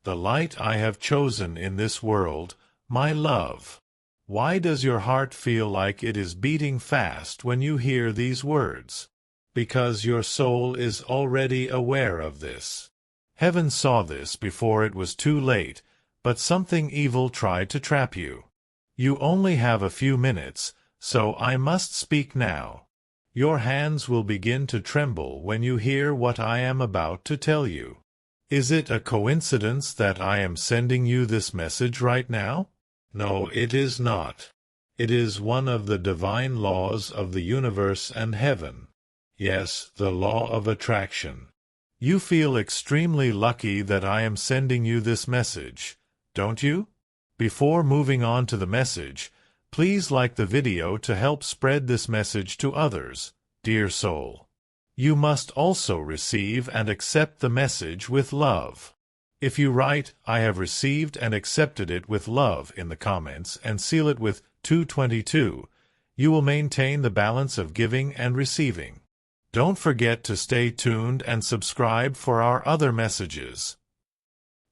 the light I have chosen in this world, my love. Why does your heart feel like it is beating fast when you hear these words? Because your soul is already aware of this. Heaven saw this before it was too late, but something evil tried to trap you. You only have a few minutes, so I must speak now. Your hands will begin to tremble when you hear what I am about to tell you. Is it a coincidence that I am sending you this message right now? No, it is not. It is one of the divine laws of the universe and heaven. Yes, the law of attraction. You feel extremely lucky that I am sending you this message, don't you? Before moving on to the message, please like the video to help spread this message to others, dear soul. You must also receive and accept the message with love. If you write, "I have received and accepted it with love" in the comments and seal it with 222, you will maintain the balance of giving and receiving. Don't forget to stay tuned and subscribe for our other messages.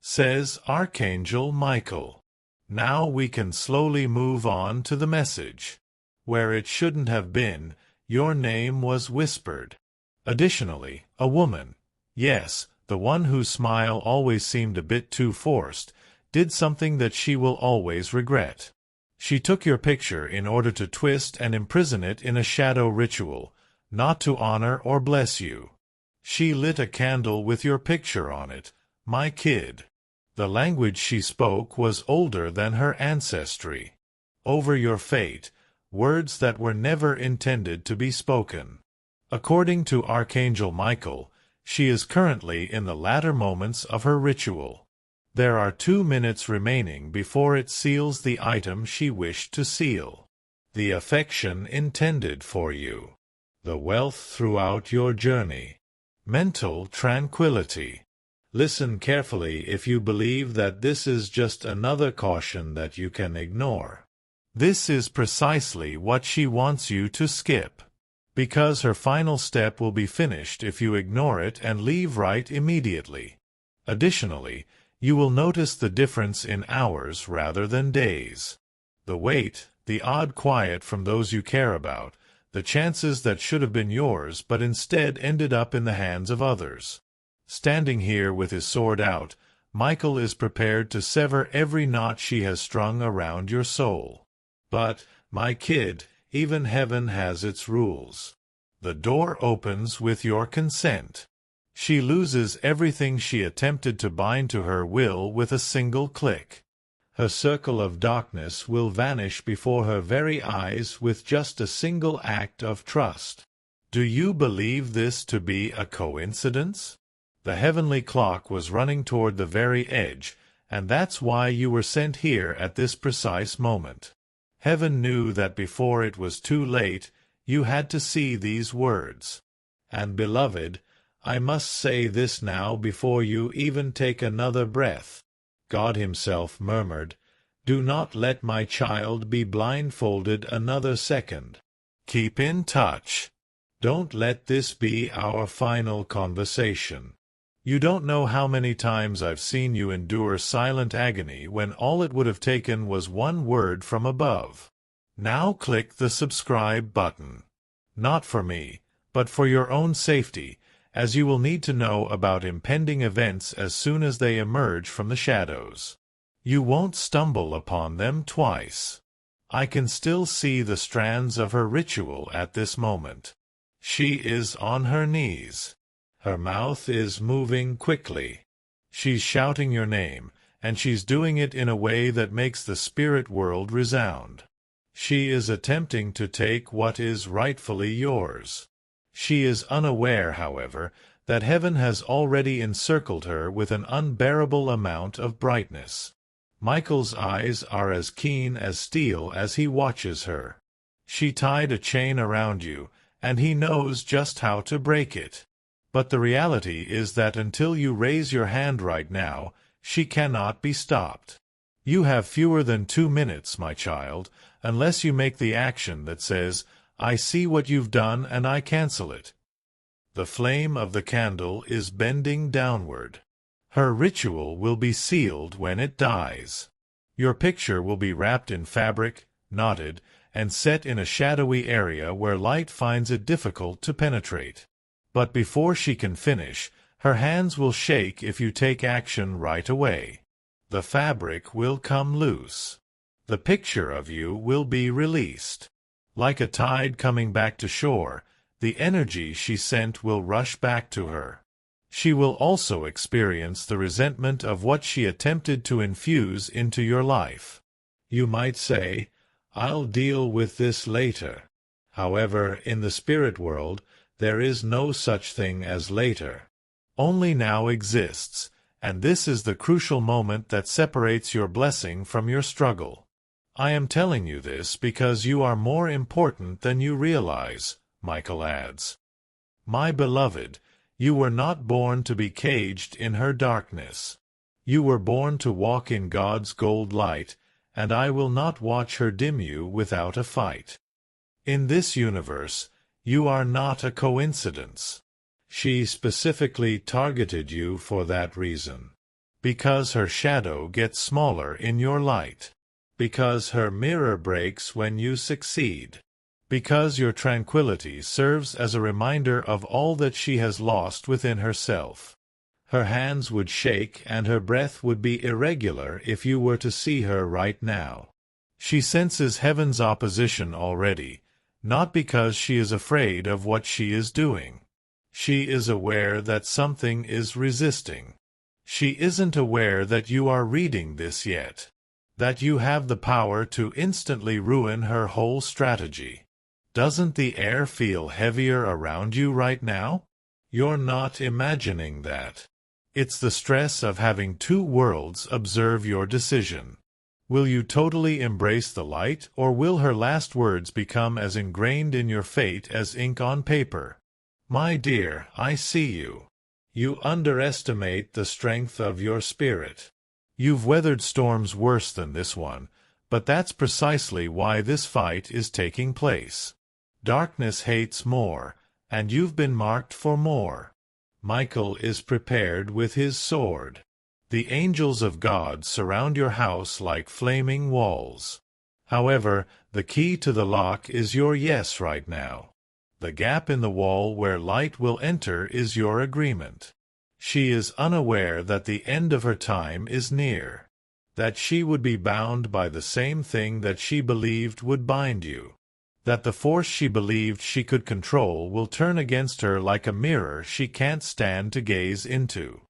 Says Archangel Michael. Now we can slowly move on to the message. Where it shouldn't have been, your name was whispered. Additionally, a woman, yes, the one whose smile always seemed a bit too forced, did something that she will always regret. She took your picture in order to twist and imprison it in a shadow ritual, not to honor or bless you. She lit a candle with your picture on it, my kid. The language she spoke was older than her ancestry. Over your fate, words that were never intended to be spoken. According to Archangel Michael, she is currently in the latter moments of her ritual. There are 2 minutes remaining before it seals the item she wished to seal. The affection intended for you. The wealth throughout your journey. Mental tranquility. Listen carefully if you believe that this is just another caution that you can ignore. This is precisely what she wants you to skip. Because her final step will be finished if you ignore it and leave right immediately. Additionally, you will notice the difference in hours rather than days. The wait, the odd quiet from those you care about, the chances that should have been yours but instead ended up in the hands of others. Standing here with his sword out, Michael is prepared to sever every knot she has strung around your soul. But, my kid, even heaven has its rules. The door opens with your consent. She loses everything she attempted to bind to her will with a single click. Her circle of darkness will vanish before her very eyes with just a single act of trust. Do you believe this to be a coincidence? The heavenly clock was running toward the very edge, and that's why you were sent here at this precise moment. Heaven knew that before it was too late, you had to see these words. And beloved, I must say this now before you even take another breath. God himself murmured, "Do not let my child be blindfolded another second. Keep in touch. Don't let this be our final conversation. You don't know how many times I've seen you endure silent agony when all it would have taken was one word from above. Now click the subscribe button. Not for me, but for your own safety, as you will need to know about impending events as soon as they emerge from the shadows. You won't stumble upon them twice. I can still see the strands of her ritual at this moment. She is on her knees. Her mouth is moving quickly. She's shouting your name, and she's doing it in a way that makes the spirit world resound. She is attempting to take what is rightfully yours. She is unaware, however, that heaven has already encircled her with an unbearable amount of brightness. Michael's eyes are as keen as steel as he watches her. She tied a chain around you, and he knows just how to break it. But the reality is that until you raise your hand right now, she cannot be stopped. You have fewer than 2 minutes, my child, unless you make the action that says, "I see what you've done and I cancel it." The flame of the candle is bending downward. Her ritual will be sealed when it dies. Your picture will be wrapped in fabric, knotted, and set in a shadowy area where light finds it difficult to penetrate. But before she can finish, her hands will shake if you take action right away. The fabric will come loose. The picture of you will be released. Like a tide coming back to shore, the energy she sent will rush back to her. She will also experience the resentment of what she attempted to infuse into your life. You might say, "I'll deal with this later." However, in the spirit world, there is no such thing as later. Only now exists, and this is the crucial moment that separates your blessing from your struggle. I am telling you this because you are more important than you realize, Michael adds. My beloved, you were not born to be caged in her darkness. You were born to walk in God's gold light, and I will not watch her dim you without a fight. In this universe, you are not a coincidence. She specifically targeted you for that reason. Because her shadow gets smaller in your light. Because her mirror breaks when you succeed. Because your tranquility serves as a reminder of all that she has lost within herself. Her hands would shake and her breath would be irregular if you were to see her right now. She senses heaven's opposition already, not because she is afraid of what she is doing. She is aware that something is resisting. She isn't aware that you are reading this yet, that you have the power to instantly ruin her whole strategy. Doesn't the air feel heavier around you right now? You're not imagining that. It's the stress of having two worlds observe your decision. Will you totally embrace the light, or will her last words become as ingrained in your fate as ink on paper? My dear, I see you. You underestimate the strength of your spirit. You've weathered storms worse than this one, but that's precisely why this fight is taking place. Darkness hates more, and you've been marked for more. Michael is prepared with his sword. The angels of God surround your house like flaming walls. However, the key to the lock is your yes right now. The gap in the wall where light will enter is your agreement. She is unaware that the end of her time is near, that she would be bound by the same thing that she believed would bind you, that the force she believed she could control will turn against her like a mirror she can't stand to gaze into.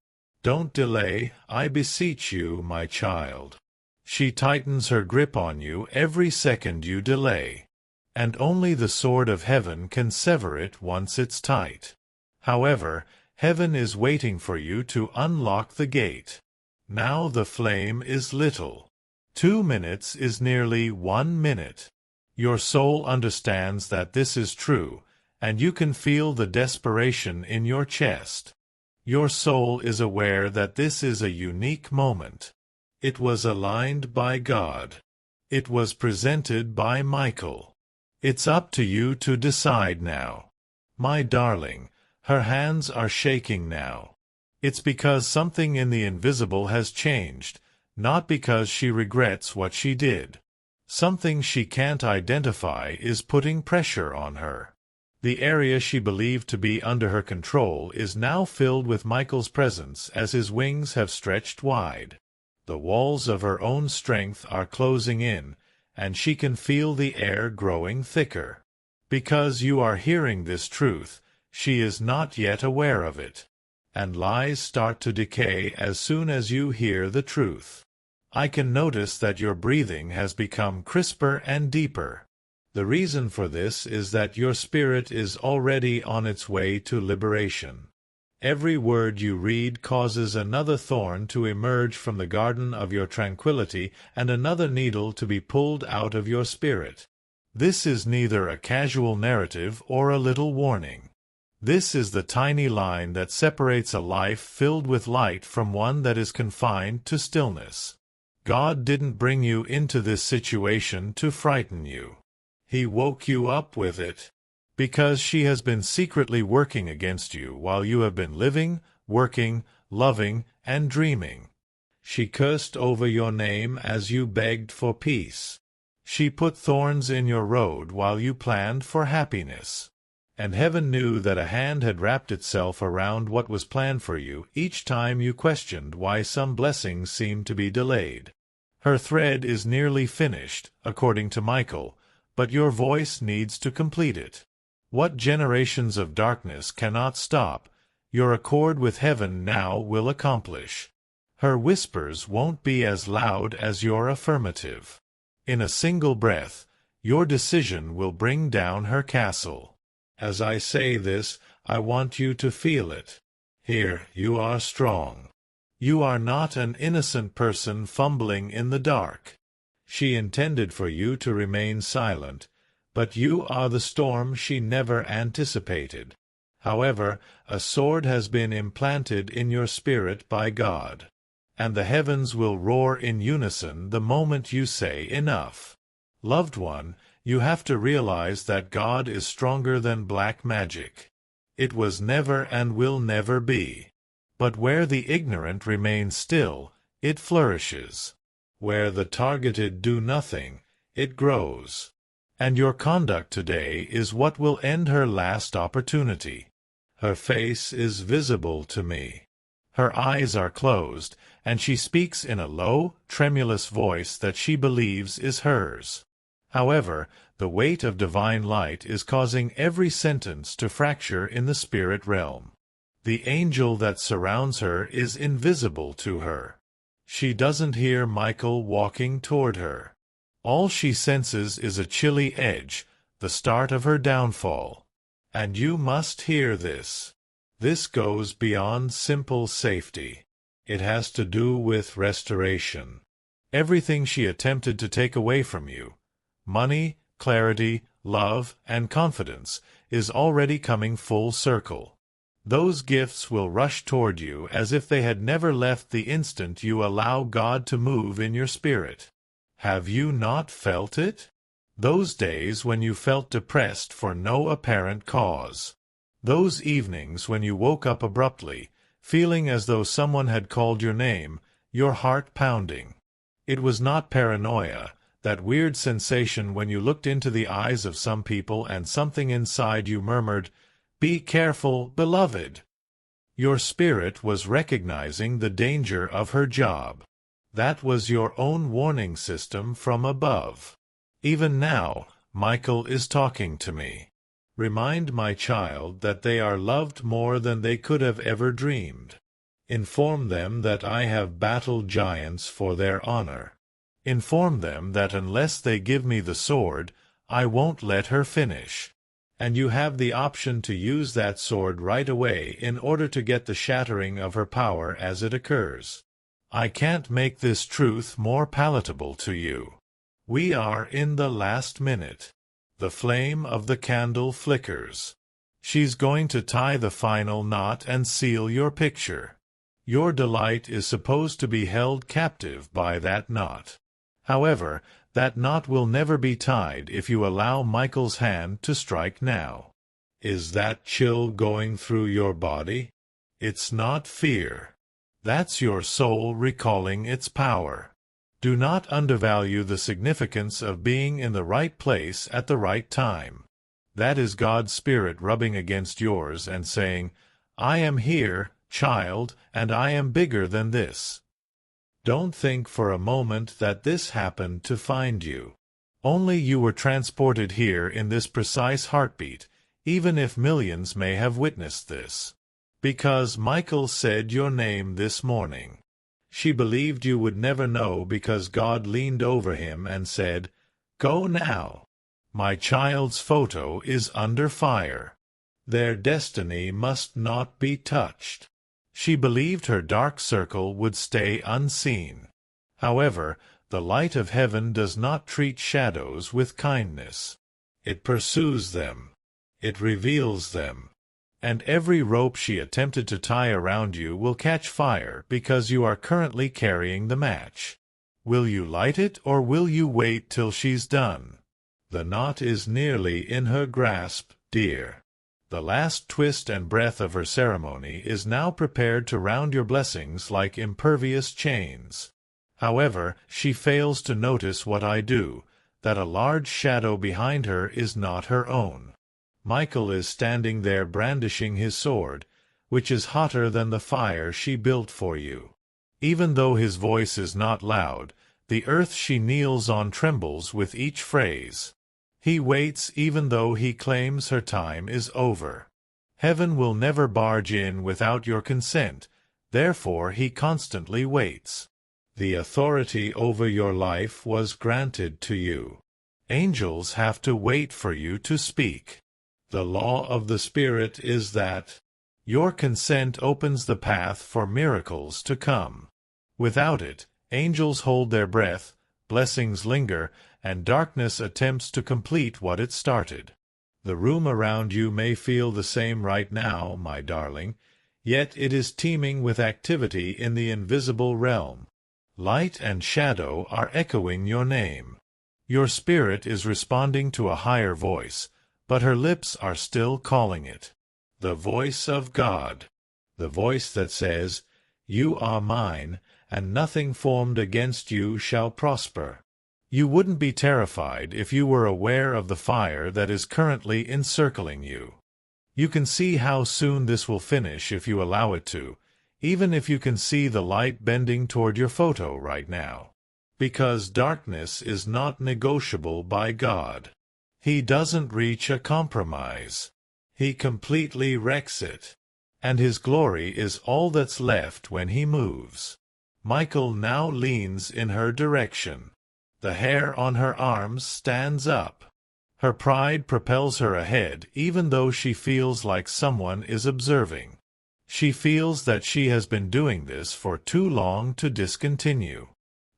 Don't delay, I beseech you, my child. She tightens her grip on you every second you delay, and only the sword of heaven can sever it once it's tight. However, heaven is waiting for you to unlock the gate. Now the flame is little. 2 minutes is nearly 1 minute. Your soul understands that this is true, and you can feel the desperation in your chest. Your soul is aware that this is a unique moment. It was aligned by God. It was presented by Michael. It's up to you to decide now. My darling, her hands are shaking now. It's because something in the invisible has changed, not because she regrets what she did. Something she can't identify is putting pressure on her. The area she believed to be under her control is now filled with Michael's presence as his wings have stretched wide. The walls of her own strength are closing in, and she can feel the air growing thicker. Because you are hearing this truth, she is not yet aware of it. And lies start to decay as soon as you hear the truth. I can notice that your breathing has become crisper and deeper. The reason for this is that your spirit is already on its way to liberation. Every word you read causes another thorn to emerge from the garden of your tranquility and another needle to be pulled out of your spirit. This is neither a casual narrative or a little warning. This is the tiny line that separates a life filled with light from one that is confined to stillness. God didn't bring you into this situation to frighten you. He woke you up with it, because she has been secretly working against you while you have been living, working, loving, and dreaming. She cursed over your name as you begged for peace. She put thorns in your road while you planned for happiness. And heaven knew that a hand had wrapped itself around what was planned for you each time you questioned why some blessings seemed to be delayed. Her thread is nearly finished, according to Michael, but your voice needs to complete it. What generations of darkness cannot stop, your accord with heaven now will accomplish. Her whispers won't be as loud as your affirmative. In a single breath, your decision will bring down her castle. As I say this, I want you to feel it. Here, you are strong. You are not an innocent person fumbling in the dark. She intended for you to remain silent, but you are the storm she never anticipated. However, a sword has been implanted in your spirit by God, and the heavens will roar in unison the moment you say enough. Loved one, you have to realize that God is stronger than black magic. It was never and will never be. But where the ignorant remain still, it flourishes. Where the targeted do nothing, it grows. And your conduct today is what will end her last opportunity. Her face is visible to me. Her eyes are closed, and she speaks in a low, tremulous voice that she believes is hers. However, the weight of divine light is causing every sentence to fracture in the spirit realm. The angel that surrounds her is invisible to her. She doesn't hear Michael walking toward her. All she senses is a chilly edge, the start of her downfall. And you must hear this. This goes beyond simple safety. It has to do with restoration. Everything she attempted to take away from you, money, clarity, love, and confidence, is already coming full circle. Those gifts will rush toward you as if they had never left the instant you allow God to move in your spirit. Have you not felt it? Those days when you felt depressed for no apparent cause. Those evenings when you woke up abruptly, feeling as though someone had called your name, your heart pounding. It was not paranoia, that weird sensation when you looked into the eyes of some people and something inside you murmured, "Be careful, beloved." Your spirit was recognizing the danger of her job. That was your own warning system from above. Even now, Michael is talking to me. Remind my child that they are loved more than they could have ever dreamed. Inform them that I have battled giants for their honor. Inform them that unless they give me the sword, I won't let her finish. And you have the option to use that sword right away in order to get the shattering of her power as it occurs. I can't make this truth more palatable to you. We are in the last minute. The flame of the candle flickers. She's going to tie the final knot and seal your picture. Your delight is supposed to be held captive by that knot. However, that knot will never be tied if you allow Michael's hand to strike now. Is that chill going through your body? It's not fear. That's your soul recalling its power. Do not undervalue the significance of being in the right place at the right time. That is God's Spirit rubbing against yours and saying, "I am here, child, and I am bigger than this." Don't think for a moment that this happened to find you. Only you were transported here in this precise heartbeat, even if millions may have witnessed this. Because Michael said your name this morning. She believed you would never know because God leaned over him and said, "Go now. My child's photo is under fire. Their destiny must not be touched." She believed her dark circle would stay unseen. However, the light of heaven does not treat shadows with kindness. It pursues them. It reveals them. And every rope she attempted to tie around you will catch fire because you are currently carrying the match. Will you light it or will you wait till she's done? The knot is nearly in her grasp, dear. The last twist and breath of her ceremony is now prepared to round your blessings like impervious chains. However, she fails to notice what I do, that a large shadow behind her is not her own. Michael is standing there brandishing his sword, which is hotter than the fire she built for you. Even though his voice is not loud, the earth she kneels on trembles with each phrase. He waits even though he claims her time is over. Heaven will never barge in without your consent, therefore he constantly waits. The authority over your life was granted to you. Angels have to wait for you to speak. The law of the Spirit is that your consent opens the path for miracles to come. Without it, angels hold their breath, blessings linger, and darkness attempts to complete what it started. The room around you may feel the same right now, my darling, yet it is teeming with activity in the invisible realm. Light and shadow are echoing your name. Your spirit is responding to a higher voice, but her lips are still calling it. The voice of God. The voice that says, "You are mine, and nothing formed against you shall prosper." You wouldn't be terrified if you were aware of the fire that is currently encircling you. You can see how soon this will finish if you allow it to, even if you can see the light bending toward your photo right now. Because darkness is not negotiable by God. He doesn't reach a compromise. He completely wrecks it. And his glory is all that's left when he moves. Michael now leans in her direction. The hair on her arms stands up. Her pride propels her ahead even though she feels like someone is observing. She feels that she has been doing this for too long to discontinue.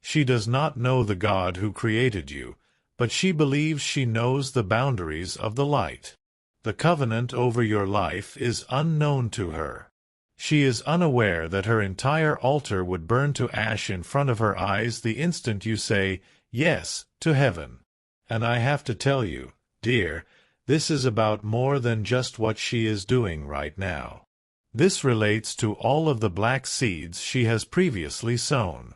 She does not know the God who created you, but she believes she knows the boundaries of the light. The covenant over your life is unknown to her. She is unaware that her entire altar would burn to ash in front of her eyes the instant you say yes to heaven. And I have to tell you, dear, this is about more than just what she is doing right now. This relates to all of the black seeds she has previously sown.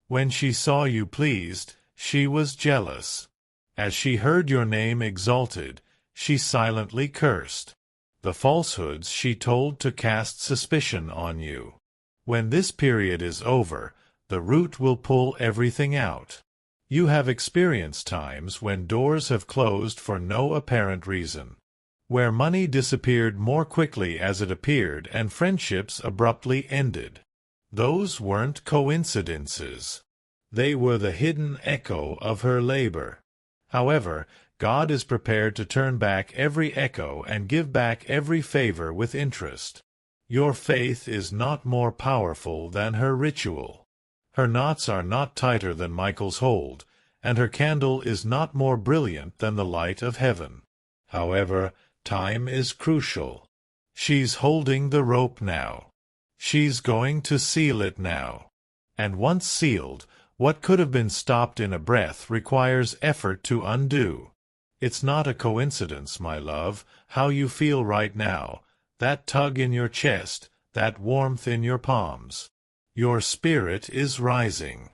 When she saw you pleased, she was jealous. As she heard your name exalted, she silently cursed. The falsehoods she told to cast suspicion on you. When this period is over, the root will pull everything out. You have experienced times when doors have closed for no apparent reason, where money disappeared more quickly as it appeared and friendships abruptly ended. Those weren't coincidences. They were the hidden echo of her labor. However, God is prepared to turn back every echo and give back every favor with interest. Your faith is not more powerful than her ritual. Her knots are not tighter than Michael's hold, and her candle is not more brilliant than the light of heaven. However, time is crucial. She's holding the rope now. She's going to seal it now. And once sealed, what could have been stopped in a breath requires effort to undo. It's not a coincidence, my love, how you feel right now, that tug in your chest, that warmth in your palms. Your spirit is rising.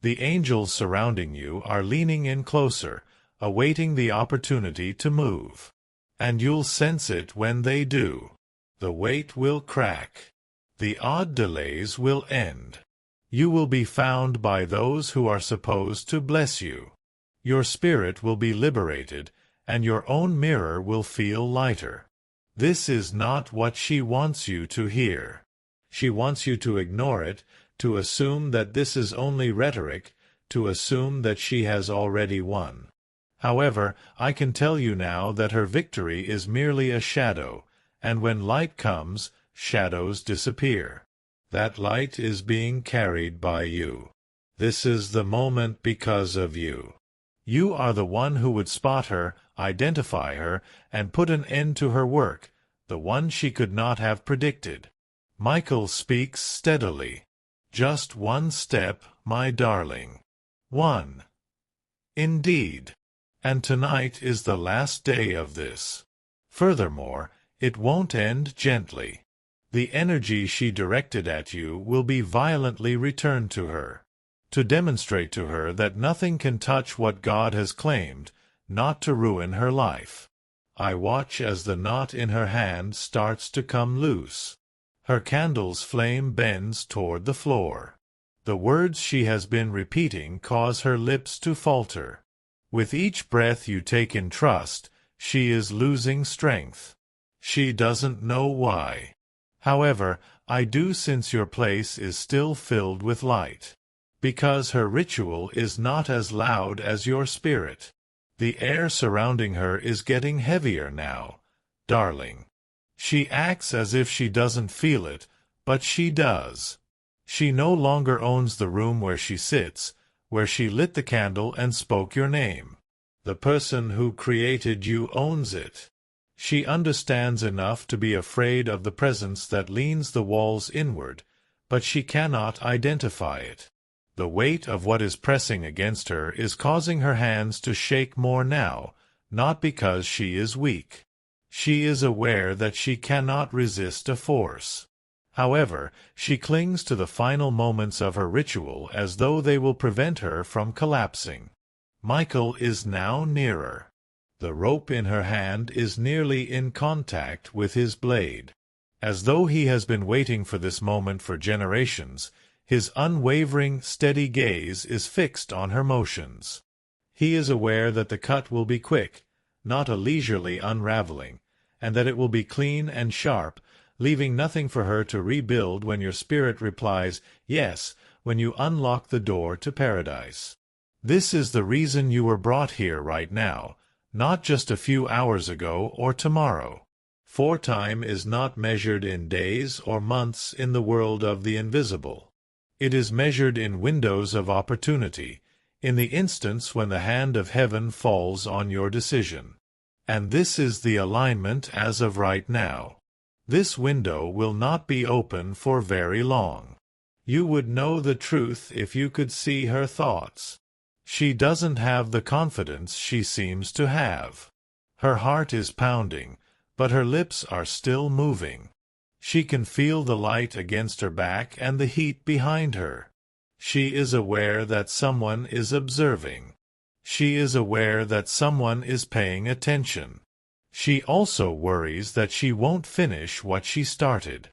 The angels surrounding you are leaning in closer, awaiting the opportunity to move. And you'll sense it when they do. The weight will crack. The odd delays will end. You will be found by those who are supposed to bless you. Your spirit will be liberated, and your own mirror will feel lighter. This is not what she wants you to hear. She wants you to ignore it, to assume that this is only rhetoric, to assume that she has already won. However, I can tell you now that her victory is merely a shadow, and when light comes, shadows disappear. That light is being carried by you. This is the moment because of you. You are the one who would spot her, identify her, and put an end to her work, the one she could not have predicted. Michael speaks steadily. Just one step, my darling. One. Indeed. And tonight is the last day of this. Furthermore, It won't end gently. The energy she directed at you will be violently returned to her, to demonstrate to her that nothing can touch what God has claimed, not to ruin her life. I watch as the knot in her hand starts to come loose. Her candle's flame bends toward the floor. The words she has been repeating cause her lips to falter. With each breath you take in trust, she is losing strength. She doesn't know why. However, I do, since your place is still filled with light. Because her ritual is not as loud as your spirit. The air surrounding her is getting heavier now, darling. She acts as if she doesn't feel it, but she does. She no longer owns the room where she sits, where she lit the candle and spoke your name. The person who created you owns it. She understands enough to be afraid of the presence that leans the walls inward, but she cannot identify it. The weight of what is pressing against her is causing her hands to shake more now, not because she is weak. She is aware that she cannot resist a force. However, she clings to the final moments of her ritual as though they will prevent her from collapsing. Michael is now nearer. The rope in her hand is nearly in contact with his blade. As though he has been waiting for this moment for generations, his unwavering, steady gaze is fixed on her motions. He is aware that the cut will be quick, not a leisurely unraveling, and that it will be clean and sharp, leaving nothing for her to rebuild when your spirit replies, yes, when you unlock the door to paradise. This is the reason you were brought here right now, not just a few hours ago or tomorrow. For time is not measured in days or months in the world of the invisible. It is measured in windows of opportunity, in the instance when the hand of heaven falls on your decision. And this is the alignment as of right now. This window will not be open for very long. You would know the truth if you could see her thoughts. She doesn't have the confidence she seems to have. Her heart is pounding, but her lips are still moving. She can feel the light against her back and the heat behind her. She is aware that someone is observing. She is aware that someone is paying attention. She also worries that she won't finish what she started.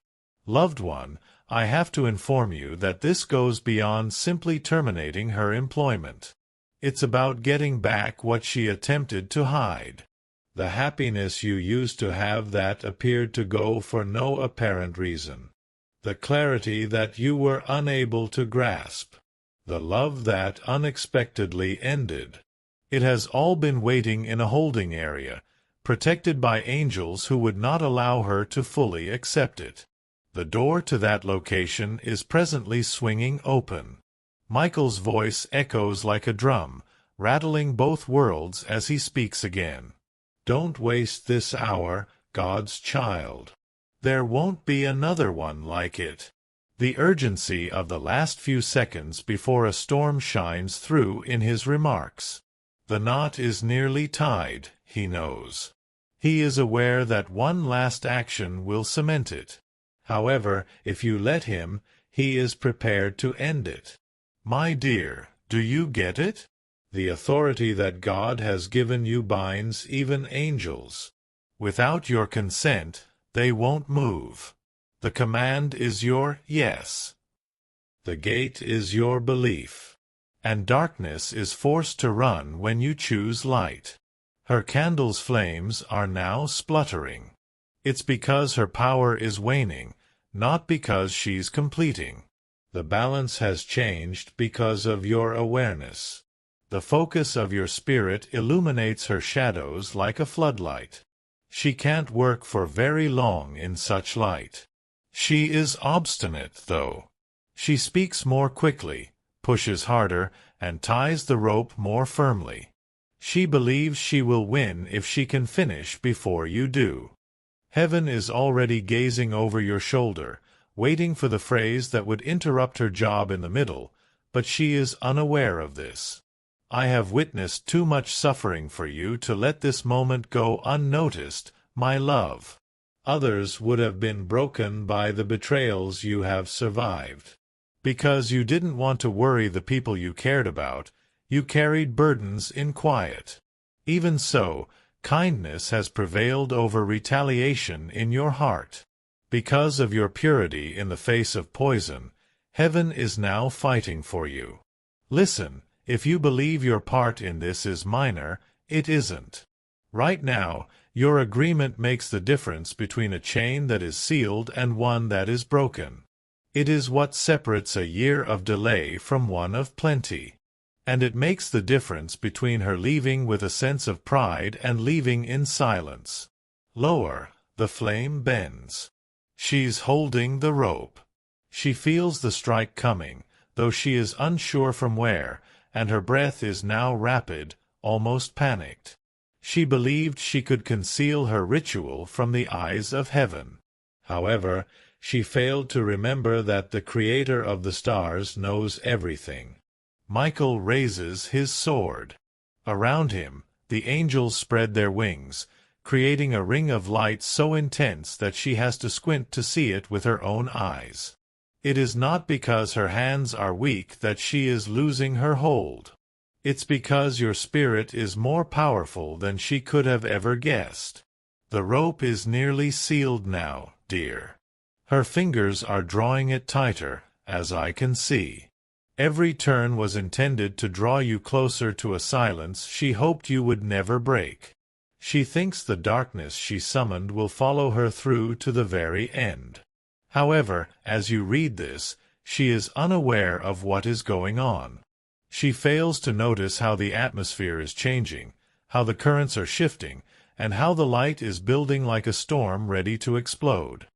Loved one, I have to inform you that this goes beyond simply terminating her employment. It's about getting back what she attempted to hide. The happiness you used to have that appeared to go for no apparent reason. The clarity that you were unable to grasp. The love that unexpectedly ended. It has all been waiting in a holding area, protected by angels who would not allow her to fully accept it. The door to that location is presently swinging open. Michael's voice echoes like a drum, rattling both worlds as he speaks again. Don't waste this hour, God's child. There won't be another one like it. The urgency of the last few seconds before a storm shines through in his remarks. The knot is nearly tied, he knows. He is aware that one last action will cement it. However, if you let him, he is prepared to end it. My dear, do you get it? The authority that God has given you binds even angels. Without your consent, they won't move. The command is your yes. The gate is your belief. And darkness is forced to run when you choose light. Her candle's flames are now spluttering. It's because her power is waning, not because she's completing. The balance has changed because of your awareness. The focus of your spirit illuminates her shadows like a floodlight. She can't work for very long in such light. She is obstinate, though. She speaks more quickly, pushes harder, and ties the rope more firmly. She believes she will win if she can finish before you do. Heaven is already gazing over your shoulder, waiting for the phrase that would interrupt her job in the middle, but she is unaware of this. I have witnessed too much suffering for you to let this moment go unnoticed, my love. Others would have been broken by the betrayals you have survived. Because you didn't want to worry the people you cared about, you carried burdens in quiet. Even so, kindness has prevailed over retaliation in your heart. Because of your purity in the face of poison, heaven is now fighting for you. Listen, if you believe your part in this is minor, it isn't. Right now, your agreement makes the difference between a chain that is sealed and one that is broken. It is what separates a year of delay from one of plenty. And it makes the difference between her leaving with a sense of pride and leaving in silence. Lower, the flame bends. She's holding the rope. She feels the strike coming, though she is unsure from where, and her breath is now rapid, almost panicked. She believed she could conceal her ritual from the eyes of heaven. However, she failed to remember that the Creator of the stars knows everything. Michael raises his sword. Around him, the angels spread their wings, creating a ring of light so intense that she has to squint to see it with her own eyes. It is not because her hands are weak that she is losing her hold. It's because your spirit is more powerful than she could have ever guessed. The rope is nearly sealed now, dear. Her fingers are drawing it tighter, as I can see. Every turn was intended to draw you closer to a silence she hoped you would never break. She thinks the darkness she summoned will follow her through to the very end. However, as you read this, she is unaware of what is going on. She fails to notice how the atmosphere is changing, how the currents are shifting, and how the light is building like a storm ready to explode.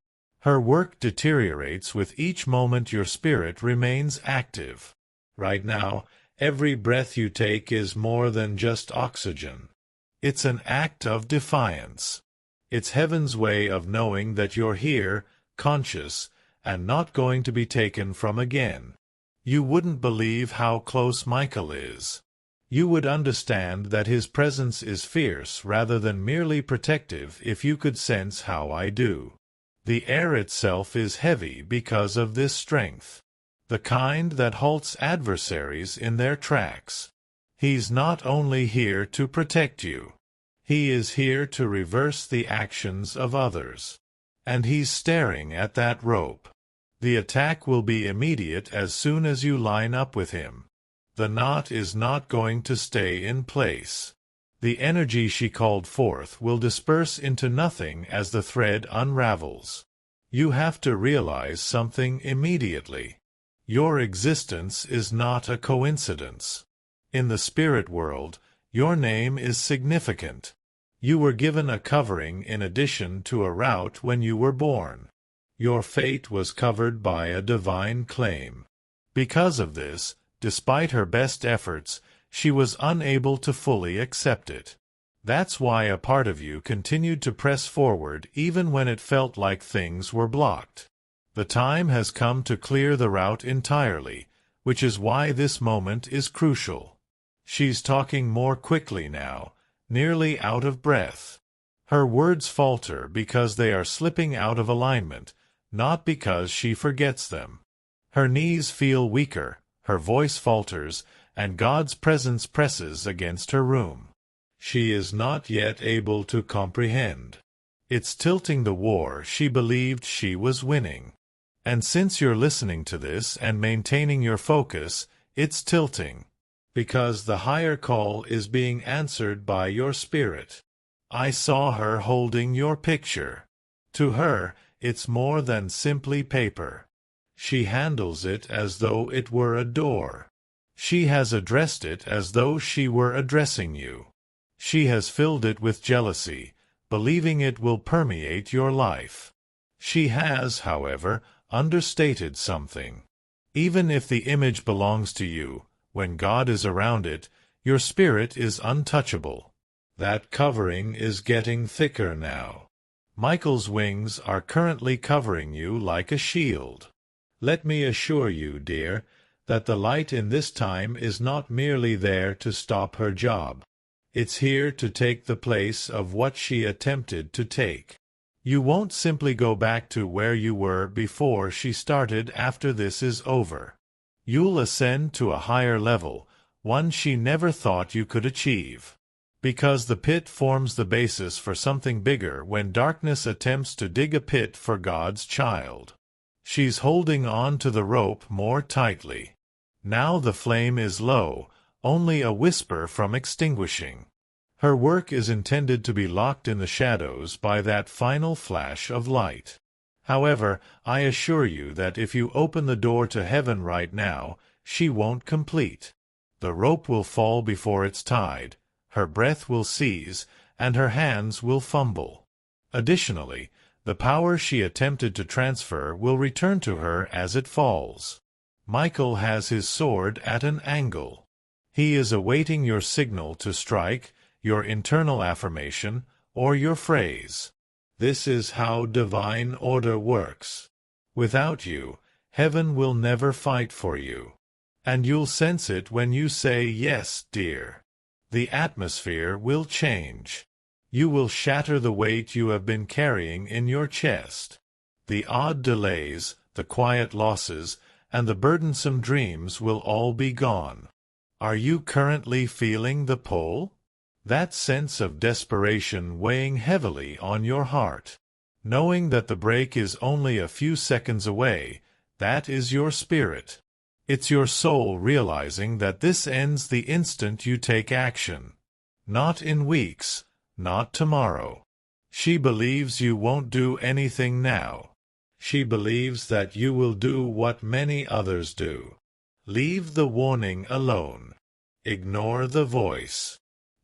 Her work deteriorates with each moment your spirit remains active. Right now, every breath you take is more than just oxygen. It's an act of defiance. It's heaven's way of knowing that you're here, conscious, and not going to be taken from again. You wouldn't believe how close Michael is. You would understand that his presence is fierce rather than merely protective if you could sense how I do. The air itself is heavy because of this strength, the kind that halts adversaries in their tracks. He's not only here to protect you. He is here to reverse the actions of others. And he's staring at that rope. The attack will be immediate as soon as you line up with him. The knot is not going to stay in place. The energy she called forth will disperse into nothing as the thread unravels. You have to realize something immediately. Your existence is not a coincidence. In the spirit world, your name is significant. You were given a covering in addition to a route when you were born. Your fate was covered by a divine claim. Because of this, despite her best efforts, she was unable to fully accept it. That's why a part of you continued to press forward even when it felt like things were blocked. The time has come to clear the route entirely, which is why this moment is crucial. She's talking more quickly now, nearly out of breath. Her words falter because they are slipping out of alignment, not because she forgets them. Her knees feel weaker, her voice falters, and God's presence presses against her room. She is not yet able to comprehend. It's tilting the war she believed she was winning. And since you're listening to this and maintaining your focus, it's tilting. Because the higher call is being answered by your spirit. I saw her holding your picture. To her, it's more than simply paper. She handles it as though it were a door. She has addressed it as though she were addressing you. She has filled it with jealousy, believing it will permeate your life. She has, however, understated something. Even if the image belongs to you, when God is around it, your spirit is untouchable. That covering is getting thicker now. Michael's wings are currently covering you like a shield. Let me assure you, dear, that the light in this time is not merely there to stop her job. It's here to take the place of what she attempted to take. You won't simply go back to where you were before she started after this is over. You'll ascend to a higher level, one she never thought you could achieve. Because the pit forms the basis for something bigger when darkness attempts to dig a pit for God's child. She's holding on to the rope more tightly. Now the flame is low, only a whisper from extinguishing. Her work is intended to be locked in the shadows by that final flash of light. However, I assure you that if you open the door to heaven right now, she won't complete. The rope will fall before it's tied, her breath will seize, and her hands will fumble. Additionally, the power she attempted to transfer will return to her as it falls. Michael has his sword at an angle. He is awaiting your signal to strike, your internal affirmation, or your phrase. This is how divine order works. Without you, heaven will never fight for you. And you'll sense it when you say, "Yes, dear." The atmosphere will change. You will shatter the weight you have been carrying in your chest. The odd delays, the quiet losses, and the burdensome dreams will all be gone. Are you currently feeling the pull? That sense of desperation weighing heavily on your heart. Knowing that the break is only a few seconds away, that is your spirit. It's your soul realizing that this ends the instant you take action. Not in weeks, not tomorrow. She believes you won't do anything now. She believes that you will do what many others do. Leave the warning alone. Ignore the voice.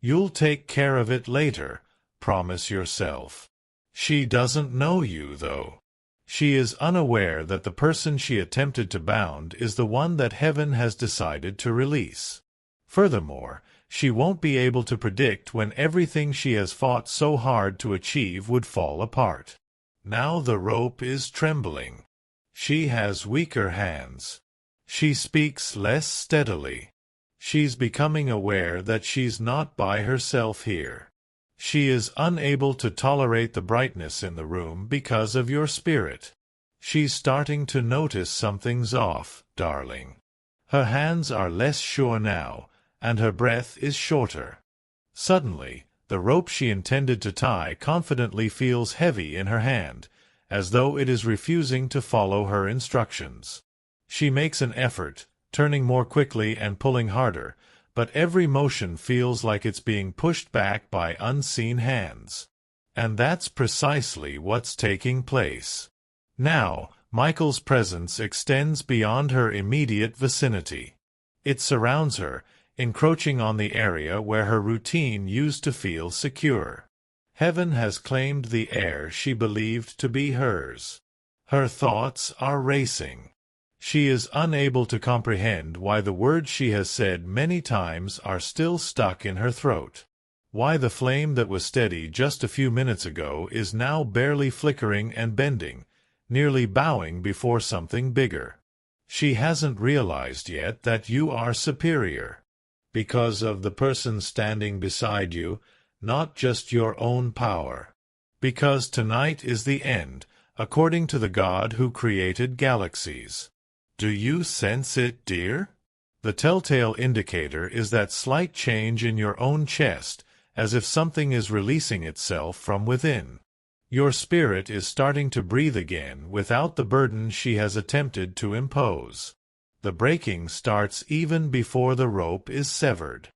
You'll take care of it later, promise yourself. She doesn't know you, though. She is unaware that the person she attempted to bound is the one that heaven has decided to release. Furthermore, she won't be able to predict when everything she has fought so hard to achieve would fall apart. Now the rope is trembling. She has weaker hands. She speaks less steadily. She's becoming aware that she's not by herself here. She is unable to tolerate the brightness in the room because of your spirit. She's starting to notice something's off, darling. Her hands are less sure now, and her breath is shorter. Suddenly, the rope she intended to tie confidently feels heavy in her hand, as though it is refusing to follow her instructions. She makes an effort, turning more quickly and pulling harder, but every motion feels like it's being pushed back by unseen hands. And that's precisely what's taking place. Now, Michael's presence extends beyond her immediate vicinity. It surrounds her, encroaching on the area where her routine used to feel secure. Heaven has claimed the air she believed to be hers. Her thoughts are racing. She is unable to comprehend why the words she has said many times are still stuck in her throat. Why the flame that was steady just a few minutes ago is now barely flickering and bending, nearly bowing before something bigger. She hasn't realized yet that you are superior. Because of the person standing beside you, not just your own power. Because tonight is the end, according to the God who created galaxies. Do you sense it, dear? The telltale indicator is that slight change in your own chest, as if something is releasing itself from within. Your spirit is starting to breathe again without the burden she has attempted to impose. The breaking starts even before the rope is severed.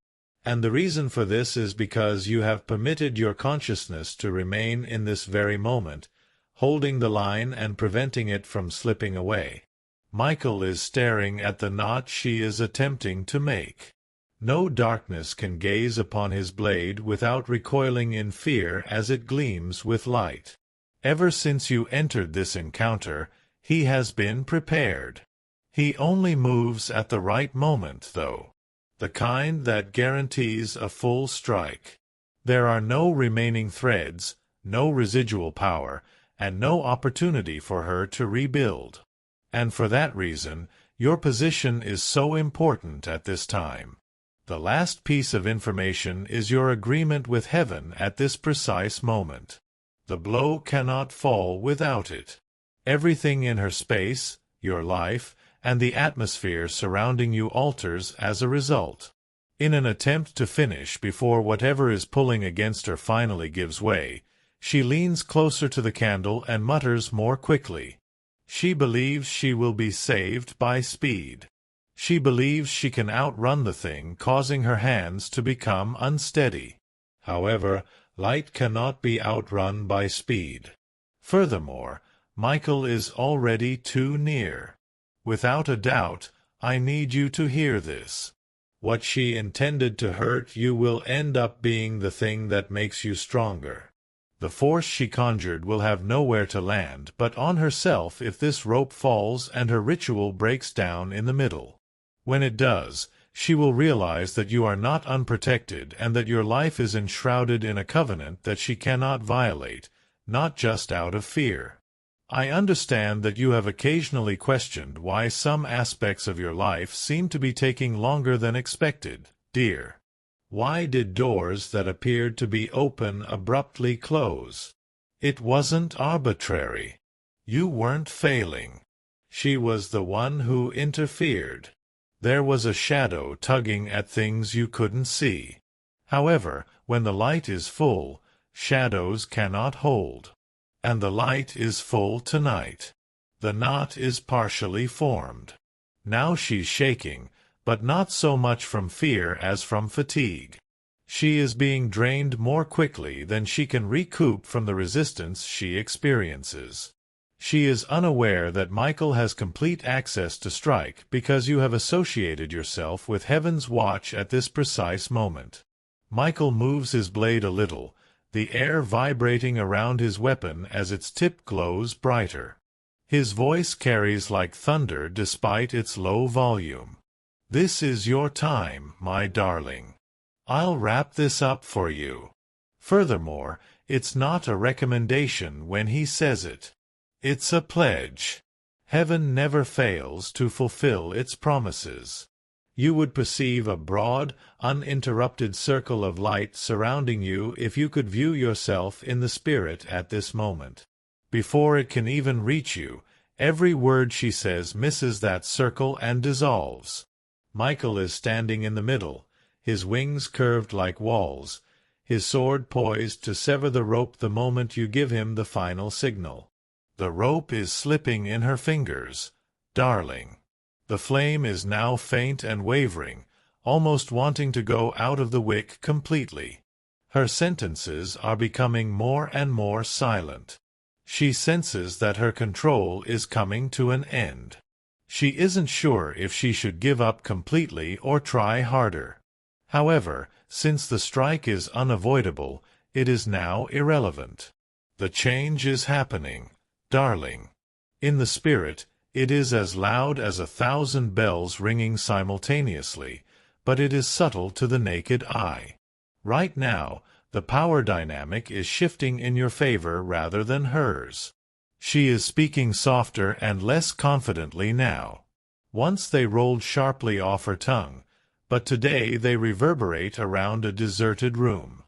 And the reason for this is because you have permitted your consciousness to remain in this very moment, holding the line and preventing it from slipping away. Michael is staring at the knot she is attempting to make. No darkness can gaze upon his blade without recoiling in fear as it gleams with light. Ever since you entered this encounter, he has been prepared. He only moves at the right moment, though. The kind that guarantees a full strike. There are no remaining threads, no residual power, and no opportunity for her to rebuild. And for that reason, your position is so important at this time. The last piece of information is your agreement with heaven at this precise moment. The blow cannot fall without it. Everything in her space, your life, and the atmosphere surrounding you alters as a result. In an attempt to finish before whatever is pulling against her finally gives way, she leans closer to the candle and mutters more quickly. She believes she will be saved by speed. She believes she can outrun the thing, causing her hands to become unsteady. However, light cannot be outrun by speed. Furthermore, Michael is already too near. Without a doubt, I need you to hear this. What she intended to hurt you will end up being the thing that makes you stronger. The force she conjured will have nowhere to land but on herself if this rope falls and her ritual breaks down in the middle. When it does, she will realize that you are not unprotected and that your life is enshrouded in a covenant that she cannot violate, not just out of fear. I understand that you have occasionally questioned why some aspects of your life seem to be taking longer than expected, dear. Why did doors that appeared to be open abruptly close? It wasn't arbitrary. You weren't failing. She was the one who interfered. There was a shadow tugging at things you couldn't see. However, when the light is full, shadows cannot hold. And the light is full tonight. The knot is partially formed. Now she's shaking, but not so much from fear as from fatigue. She is being drained more quickly than she can recoup from the resistance she experiences. She is unaware that Michael has complete access to strike because you have associated yourself with Heaven's watch at this precise moment. Michael moves his blade a little, the air vibrating around his weapon as its tip glows brighter. His voice carries like thunder despite its low volume. This is your time, my darling. I'll wrap this up for you. Furthermore, it's not a recommendation when he says it. It's a pledge. Heaven never fails to fulfill its promises. You would perceive a broad, uninterrupted circle of light surrounding you if you could view yourself in the spirit at this moment. Before it can even reach you, every word she says misses that circle and dissolves. Michael is standing in the middle, his wings curved like walls, his sword poised to sever the rope the moment you give him the final signal. The rope is slipping in her fingers, darling. The flame is now faint and wavering, almost wanting to go out of the wick completely. Her sentences are becoming more and more silent. She senses that her control is coming to an end. She isn't sure if she should give up completely or try harder. However, since the strike is unavoidable, it is now irrelevant. The change is happening, darling. In the spirit, it is as loud as 1,000 bells ringing simultaneously, but it is subtle to the naked eye. Right now, the power dynamic is shifting in your favor rather than hers. She is speaking softer and less confidently now. Once they rolled sharply off her tongue, but today they reverberate around a deserted room.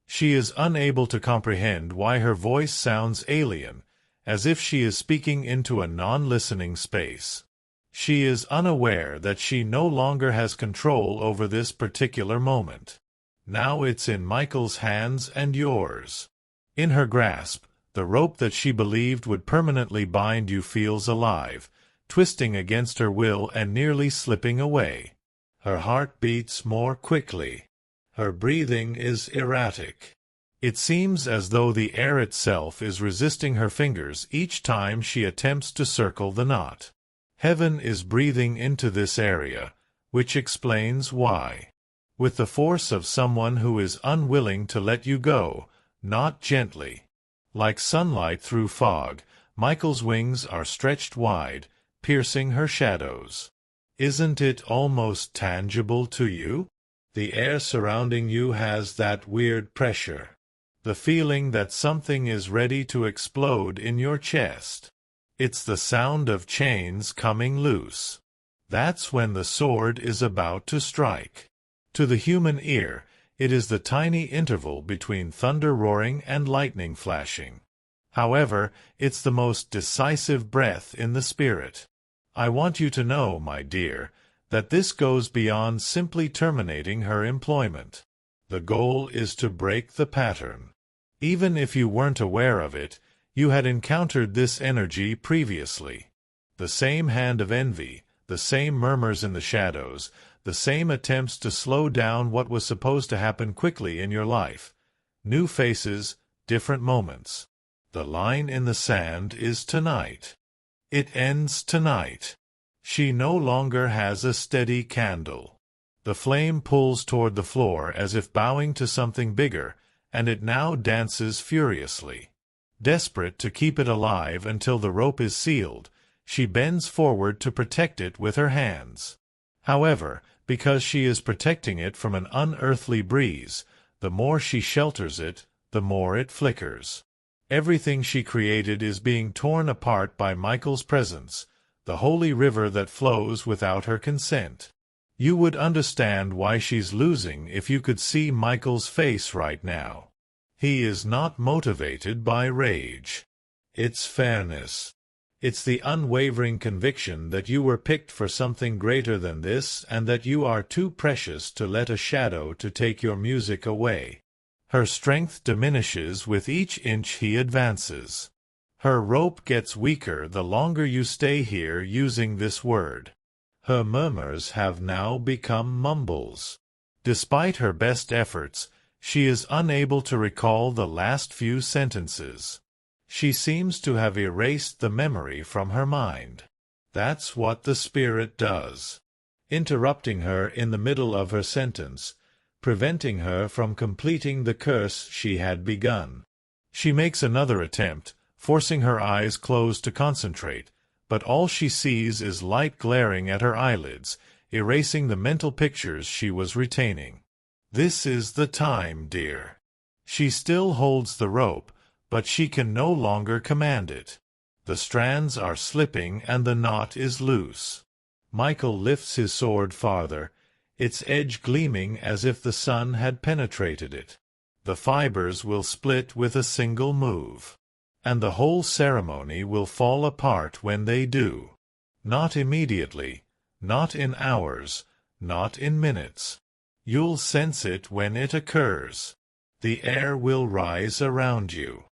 She is unable to comprehend why her voice sounds alien, as if she is speaking into a non-listening space. She is unaware that she no longer has control over this particular moment. Now it's in Michael's hands and yours. In her grasp, the rope that she believed would permanently bind you feels alive, twisting against her will and nearly slipping away. Her heart beats more quickly. Her breathing is erratic. It seems as though the air itself is resisting her fingers each time she attempts to circle the knot. Heaven is breathing into this area, which explains why. With the force of someone who is unwilling to let you go, not gently. Like sunlight through fog, Michael's wings are stretched wide, piercing her shadows. Isn't it almost tangible to you? The air surrounding you has that weird pressure. The feeling that something is ready to explode in your chest. It's the sound of chains coming loose. That's when the sword is about to strike. To the human ear, it is the tiny interval between thunder roaring and lightning flashing. However, it's the most decisive breath in the spirit. I want you to know, my dear, that this goes beyond simply terminating her employment. The goal is to break the pattern. Even if you weren't aware of it, you had encountered this energy previously. The same hand of envy, the same murmurs in the shadows, the same attempts to slow down what was supposed to happen quickly in your life. New faces, different moments. The line in the sand is tonight. It ends tonight. She no longer has a steady candle. The flame pulls toward the floor as if bowing to something bigger, and it now dances furiously. Desperate to keep it alive until the rope is sealed, she bends forward to protect it with her hands. However, because she is protecting it from an unearthly breeze, the more she shelters it, the more it flickers. Everything she created is being torn apart by Michael's presence, the holy river that flows without her consent. You would understand why she's losing if you could see Michael's face right now. He is not motivated by rage. It's fairness. It's the unwavering conviction that you were picked for something greater than this and that you are too precious to let a shadow to take your music away. Her strength diminishes with each inch he advances. Her rope gets weaker the longer you stay here using this word. Her murmurs have now become mumbles. Despite her best efforts, she is unable to recall the last few sentences. She seems to have erased the memory from her mind. That's what the spirit does. Interrupting her in the middle of her sentence, preventing her from completing the curse she had begun. She makes another attempt, forcing her eyes closed to concentrate, but all she sees is light glaring at her eyelids, erasing the mental pictures she was retaining. This is the time, dear. She still holds the rope, but she can no longer command it. The strands are slipping and the knot is loose. Michael lifts his sword farther, its edge gleaming as if the sun had penetrated it. The fibers will split with a single move. And the whole ceremony will fall apart when they do. Not immediately, not in hours, not in minutes. You'll sense it when it occurs. The air will rise around you.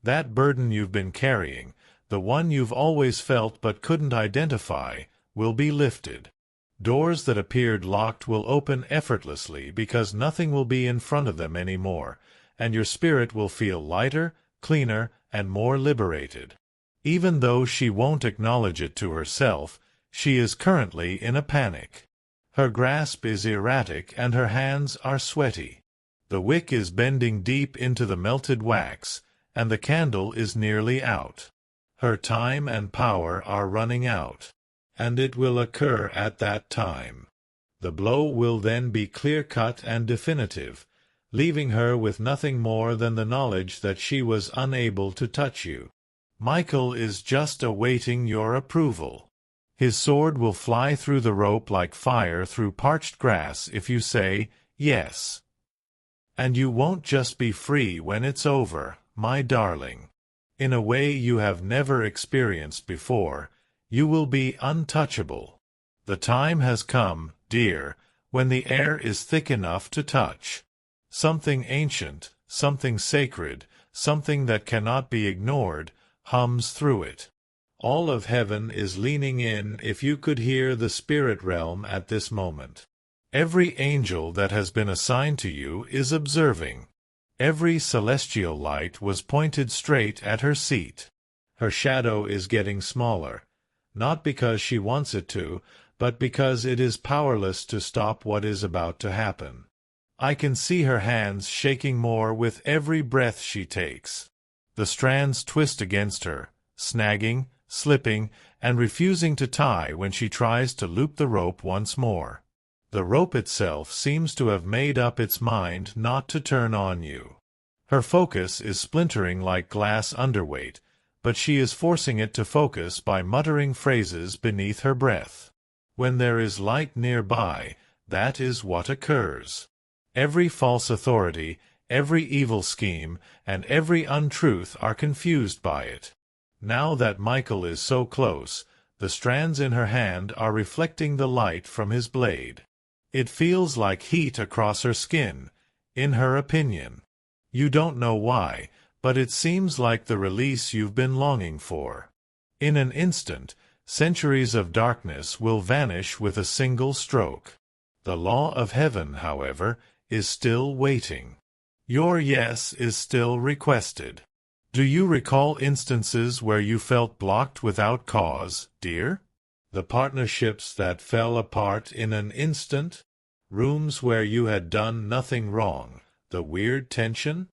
That burden you've been carrying, the one you've always felt but couldn't identify, will be lifted. Doors that appeared locked will open effortlessly because nothing will be in front of them anymore, and your spirit will feel lighter, cleaner, and more liberated. Even though she won't acknowledge it to herself, she is currently in a panic. Her grasp is erratic and her hands are sweaty. The wick is bending deep into the melted wax, and the candle is nearly out. Her time and power are running out, and it will occur at that time. The blow will then be clear-cut and definitive, leaving her with nothing more than the knowledge that she was unable to touch you. Michael is just awaiting your approval. His sword will fly through the rope like fire through parched grass if you say, yes. And you won't just be free when it's over, my darling. In a way you have never experienced before, you will be untouchable. The time has come, dear, when the air is thick enough to touch. Something ancient, something sacred, something that cannot be ignored, hums through it. All of heaven is leaning in if you could hear the spirit realm at this moment. Every angel that has been assigned to you is observing. Every celestial light was pointed straight at her seat. Her shadow is getting smaller, not because she wants it to, but because it is powerless to stop what is about to happen. I can see her hands shaking more with every breath she takes. The strands twist against her, snagging, slipping, and refusing to tie when she tries to loop the rope once more. The rope itself seems to have made up its mind not to turn on you. Her focus is splintering like glass underweight, but she is forcing it to focus by muttering phrases beneath her breath. When there is light nearby, that is what occurs. Every false authority, Every evil scheme and every untruth are confused by it. Now that Michael is so close, the strands in her hand are reflecting the light from his blade. It feels like heat across her skin, in her opinion. You don't know why, but it seems like the release you've been longing for. In an instant, centuries of darkness will vanish with a single stroke. The law of heaven, however, is still waiting. Your yes is still requested. Do you recall instances where you felt blocked without cause, dear? The partnerships that fell apart in an instant? Rooms where you had done nothing wrong? The weird tension?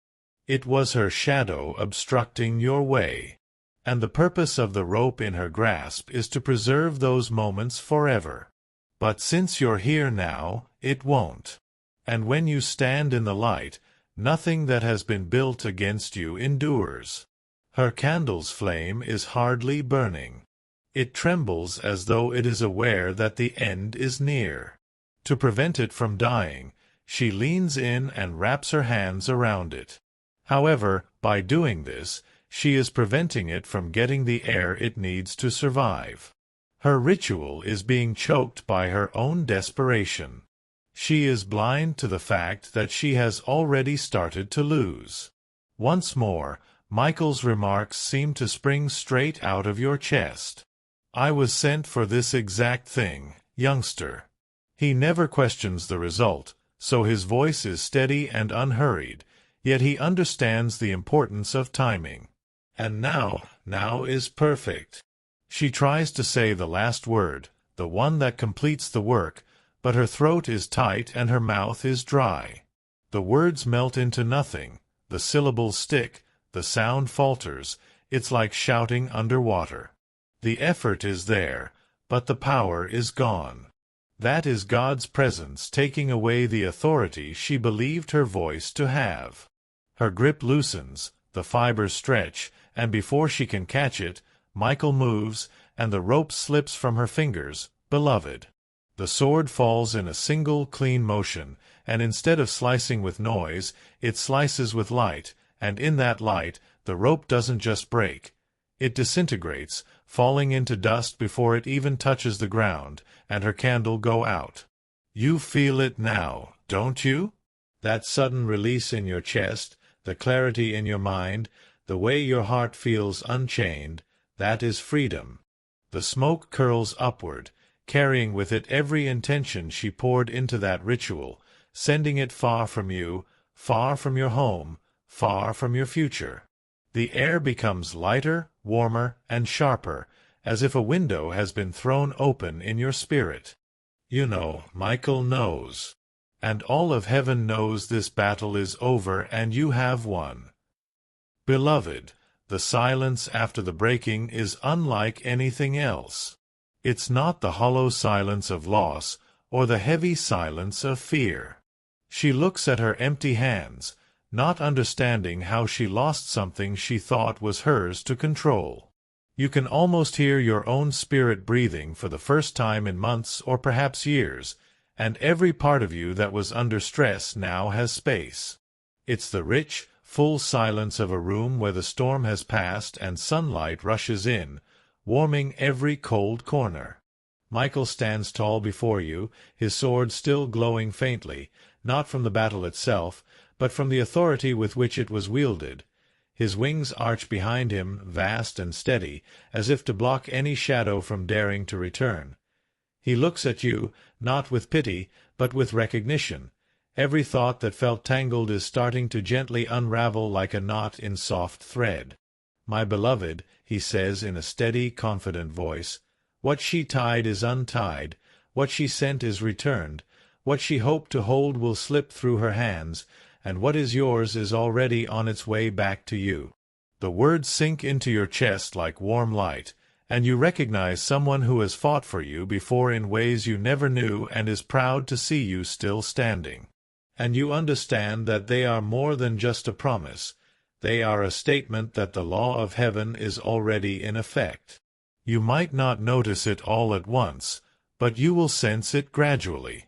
It was her shadow obstructing your way. And the purpose of the rope in her grasp is to preserve those moments forever. But since you're here now, it won't. And when you stand in the light, nothing that has been built against you endures. Her candle's flame is hardly burning. It trembles as though it is aware that the end is near. To prevent it from dying, she leans in and wraps her hands around it. However, by doing this, she is preventing it from getting the air it needs to survive. Her ritual is being choked by her own desperation. She is blind to the fact that she has already started to lose. Once more, Michael's remarks seem to spring straight out of your chest. I was sent for this exact thing, youngster. He never questions the result, so his voice is steady and unhurried, yet he understands the importance of timing. And now is perfect. She tries to say the last word, the one that completes the work, but her throat is tight and her mouth is dry. The words melt into nothing, the syllables stick, the sound falters, it's like shouting underwater. The effort is there, but the power is gone. That is God's presence taking away the authority she believed her voice to have. Her grip loosens, the fibers stretch, and before she can catch it, Michael moves, and the rope slips from her fingers. Beloved. The sword falls in a single clean motion, and instead of slicing with noise, it slices with light, and in that light, the rope doesn't just break. It disintegrates, falling into dust before it even touches the ground, and her candle go out. You feel it now, don't you? That sudden release in your chest, the clarity in your mind, the way your heart feels unchained, that is freedom. The smoke curls upward, carrying with it every intention she poured into that ritual, sending it far from you, far from your home, far from your future. The air becomes lighter, warmer, and sharper, as if a window has been thrown open in your spirit. You know, Michael knows. And all of heaven knows this battle is over and you have won. Beloved, the silence after the breaking is unlike anything else. It's not the hollow silence of loss or the heavy silence of fear. She looks at her empty hands, not understanding how she lost something she thought was hers to control. You can almost hear your own spirit breathing for the first time in months or perhaps years, and every part of you that was under stress now has space. It's the rich, full silence of a room where the storm has passed and sunlight rushes in, warming every cold corner. Michael stands tall before you, his sword still glowing faintly, not from the battle itself, but from the authority with which it was wielded. His wings arch behind him, vast and steady, as if to block any shadow from daring to return. He looks at you, not with pity, but with recognition. Every thought that felt tangled is starting to gently unravel like a knot in soft thread. My beloved, he says in a steady, confident voice, what she tied is untied, what she sent is returned, what she hoped to hold will slip through her hands, and what is yours is already on its way back to you. The words sink into your chest like warm light, and you recognize someone who has fought for you before in ways you never knew and is proud to see you still standing. And you understand that they are more than just a promise. They are a statement that the law of heaven is already in effect. You might not notice it all at once, but you will sense it gradually.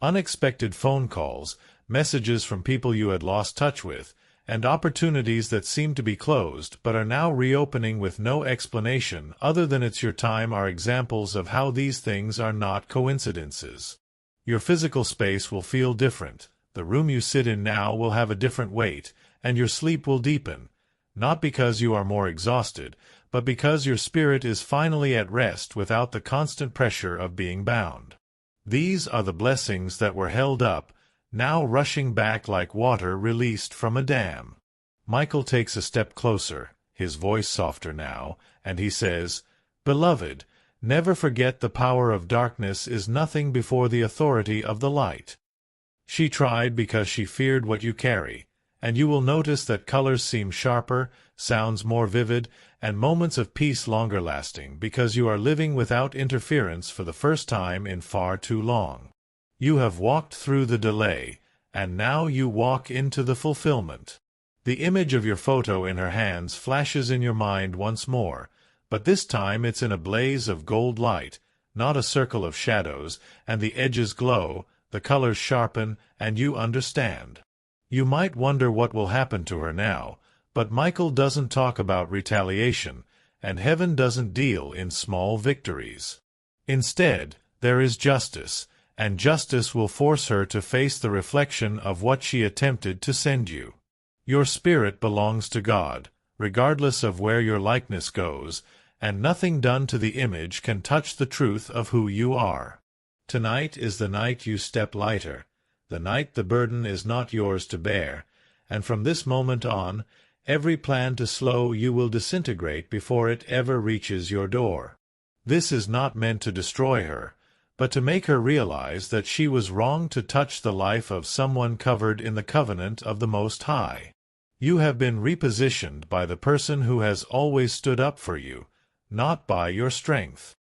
Unexpected phone calls, messages from people you had lost touch with, and opportunities that seemed to be closed but are now reopening with no explanation other than it's your time are examples of how these things are not coincidences. Your physical space will feel different, the room you sit in now will have a different weight, and your sleep will deepen, not because you are more exhausted, but because your spirit is finally at rest without the constant pressure of being bound. These are the blessings that were held up, now rushing back like water released from a dam. Michael takes a step closer, his voice softer now, and he says, "Beloved, never forget the power of darkness is nothing before the authority of the light." She tried because she feared what you carry, and you will notice that colors seem sharper, sounds more vivid, and moments of peace longer lasting because you are living without interference for the first time in far too long. You have walked through the delay, and now you walk into the fulfillment. The image of your photo in her hands flashes in your mind once more, but this time it's in a blaze of gold light, not a circle of shadows, and the edges glow, the colors sharpen, and you understand. You might wonder what will happen to her now, but Michael doesn't talk about retaliation, and heaven doesn't deal in small victories. Instead, there is justice, and justice will force her to face the reflection of what she attempted to send you. Your spirit belongs to God, regardless of where your likeness goes, and nothing done to the image can touch the truth of who you are. Tonight is the night you step lighter, the night the burden is not yours to bear, and from this moment on, every plan to slow you will disintegrate before it ever reaches your door. This is not meant to destroy her, but to make her realize that she was wrong to touch the life of someone covered in the covenant of the Most High. You have been repositioned by the person who has always stood up for you, not by your strength.